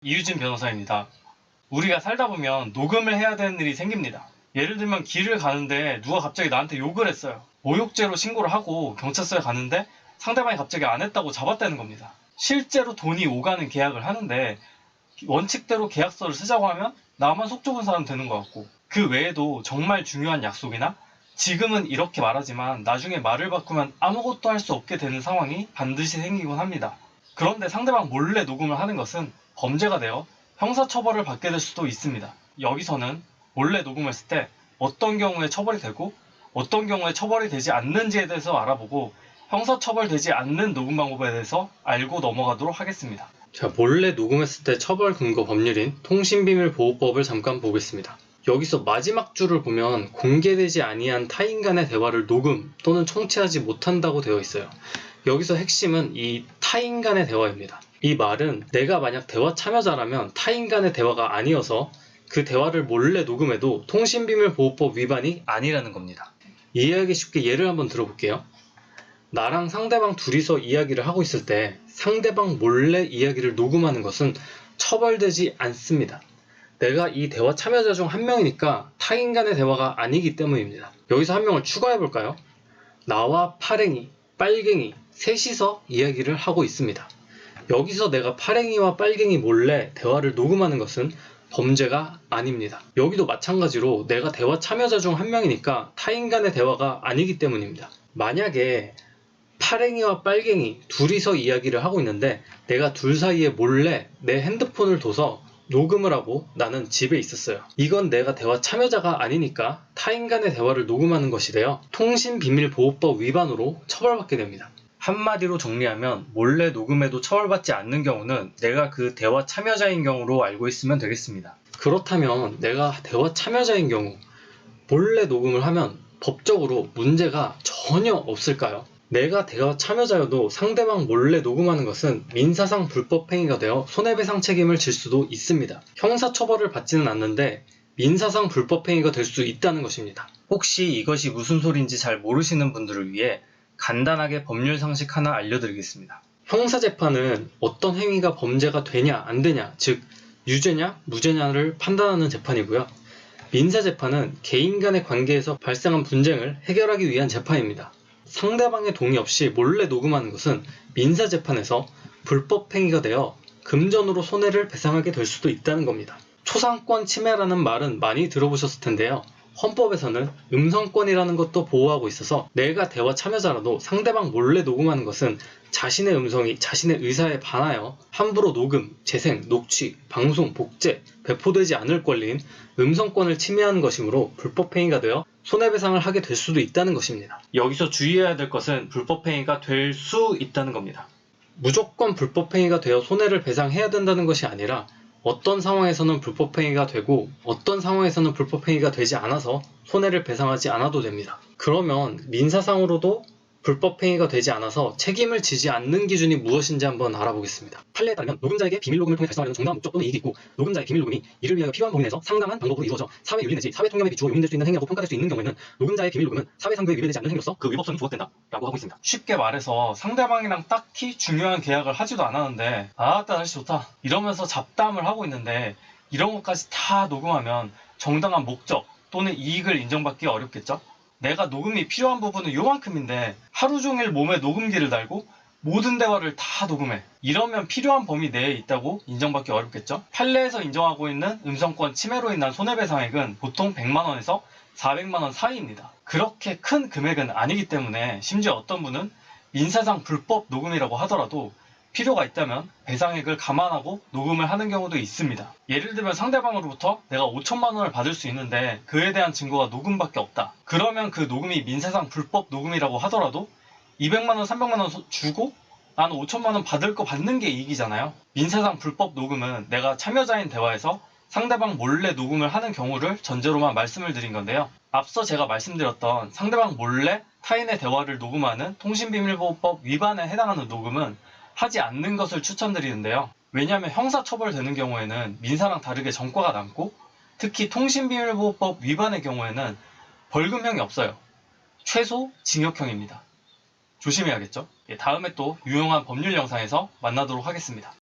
이유진 변호사입니다. 우리가 살다 보면 녹음을 해야 되는 일이 생깁니다. 예를 들면 길을 가는데 누가 갑자기 나한테 욕을 했어요. 모욕죄로 신고를 하고 경찰서에 가는데 상대방이 갑자기 안 했다고 잡았다는 겁니다. 실제로 돈이 오가는 계약을 하는데 원칙대로 계약서를 쓰자고 하면 나만 속 좁은 사람 되는 것 같고, 그 외에도 정말 중요한 약속이나 지금은 이렇게 말하지만 나중에 말을 바꾸면 아무것도 할 수 없게 되는 상황이 반드시 생기곤 합니다. 그런데 상대방 몰래 녹음을 하는 것은 범죄가 되어 형사처벌을 받게 될 수도 있습니다. 여기서는 몰래 녹음했을 때 어떤 경우에 처벌이 되고 어떤 경우에 처벌이 되지 않는지에 대해서 알아보고 형사처벌되지 않는 녹음 방법에 대해서 알고 넘어가도록 하겠습니다. 자, 몰래 녹음했을 때 처벌 근거 법률인 통신비밀보호법을 잠깐 보겠습니다. 여기서 마지막 줄을 보면 공개되지 아니한 타인 간의 대화를 녹음 또는 청취하지 못한다고 되어 있어요. 여기서 핵심은 이 타인 간의 대화입니다. 이 말은 내가 만약 대화 참여자라면 타인 간의 대화가 아니어서 그 대화를 몰래 녹음해도 통신비밀보호법 위반이 아니라는 겁니다. 이해하기 쉽게 예를 한번 들어볼게요. 나랑 상대방 둘이서 이야기를 하고 있을 때 상대방 몰래 이야기를 녹음하는 것은 처벌되지 않습니다. 내가 이 대화 참여자 중 한 명이니까 타인 간의 대화가 아니기 때문입니다. 여기서 한 명을 추가해볼까요? 나와 파랭이, 빨갱이 셋이서 이야기를 하고 있습니다. 여기서 내가 파랭이와 빨갱이 몰래 대화를 녹음하는 것은 범죄가 아닙니다. 여기도 마찬가지로 내가 대화 참여자 중 한 명이니까 타인 간의 대화가 아니기 때문입니다. 만약에 파랭이와 빨갱이 둘이서 이야기를 하고 있는데 내가 둘 사이에 몰래 내 핸드폰을 둬서 녹음을 하고 나는 집에 있었어요. 이건 내가 대화 참여자가 아니니까 타인 간의 대화를 녹음하는 것이 되어 통신비밀보호법 위반으로 처벌받게 됩니다. 한마디로 정리하면 몰래 녹음해도 처벌받지 않는 경우는 내가 그 대화 참여자인 경우로 알고 있으면 되겠습니다. 그렇다면 내가 대화 참여자인 경우 몰래 녹음을 하면 법적으로 문제가 전혀 없을까요? 내가 대화 참여자여도 상대방 몰래 녹음하는 것은 민사상 불법행위가 되어 손해배상 책임을 질 수도 있습니다. 형사처벌을 받지는 않는데 민사상 불법행위가 될 수 있다는 것입니다. 혹시 이것이 무슨 소리인지 잘 모르시는 분들을 위해 간단하게 법률 상식 하나 알려드리겠습니다. 형사재판은 어떤 행위가 범죄가 되냐 안 되냐, 즉 유죄냐 무죄냐를 판단하는 재판이고요. 민사재판은 개인 간의 관계에서 발생한 분쟁을 해결하기 위한 재판입니다. 상대방의 동의 없이 몰래 녹음하는 것은 민사재판에서 불법행위가 되어 금전으로 손해를 배상하게 될 수도 있다는 겁니다. 초상권 침해라는 말은 많이 들어보셨을 텐데요. 헌법에서는 음성권이라는 것도 보호하고 있어서 내가 대화 참여자라도 상대방 몰래 녹음하는 것은 자신의 음성이 자신의 의사에 반하여 함부로 녹음, 재생, 녹취, 방송, 복제, 배포되지 않을 권리인 음성권을 침해하는 것이므로 불법행위가 되어 손해배상을 하게 될 수도 있다는 것입니다. 여기서 주의해야 될 것은 불법행위가 될 수 있다는 겁니다. 무조건 불법행위가 되어 손해를 배상해야 된다는 것이 아니라 어떤 상황에서는 불법행위가 되고 어떤 상황에서는 불법행위가 되지 않아서 손해를 배상하지 않아도 됩니다. 그러면 민사상으로도 불법행위가 되지 않아서 책임을 지지 않는 기준이 무엇인지 한번 알아보겠습니다. 판례에 따르면 녹음자에게 비밀녹음을 통해 달성하려는 정당한 목적 또는 이익이 있고 노동자의 비밀녹음이 이를 위하여 필요한 범위 내에서 상당한 방법으로 이루어져 사회윤리 내지 사회통념에 비추어 용인될 수 있는 행위라고 평가될 수 있는 경우에는 노동자의 비밀녹음은 사회상규에 위배되지 않는 행위로서 그 위법성이 부각된다 라고 하고 있습니다. 쉽게 말해서 상대방이랑 딱히 중요한 계약을 하지도 않았는데 아따 날씨 좋다 이러면서 잡담을 하고 있는데 이런 것까지 다 녹음하면 정당한 목적 또는 이익을 인정받기 어렵겠죠? 내가 녹음이 필요한 부분은 요만큼인데 하루 종일 몸에 녹음기를 달고 모든 대화를 다 녹음해. 이러면 필요한 범위 내에 있다고 인정받기 어렵겠죠? 판례에서 인정하고 있는 음성권 침해로 인한 손해배상액은 보통 100만원에서 400만원 사이입니다. 그렇게 큰 금액은 아니기 때문에 심지어 어떤 분은 민사상 불법 녹음이라고 하더라도 필요가 있다면 배상액을 감안하고 녹음을 하는 경우도 있습니다. 예를 들면 상대방으로부터 내가 5천만 원을 받을 수 있는데 그에 대한 증거가 녹음밖에 없다. 그러면 그 녹음이 민사상 불법 녹음이라고 하더라도 200만 원, 300만 원 주고 나는 5천만 원 받을 거 받는 게 이익이잖아요. 민사상 불법 녹음은 내가 참여자인 대화에서 상대방 몰래 녹음을 하는 경우를 전제로만 말씀을 드린 건데요. 앞서 제가 말씀드렸던 상대방 몰래 타인의 대화를 녹음하는 통신비밀보호법 위반에 해당하는 녹음은 하지 않는 것을 추천드리는데요. 왜냐하면 형사처벌되는 경우에는 민사랑 다르게 전과가 남고 특히 통신비밀보호법 위반의 경우에는 벌금형이 없어요. 최소 징역형입니다. 조심해야겠죠? 다음에 또 유용한 법률 영상에서 만나도록 하겠습니다.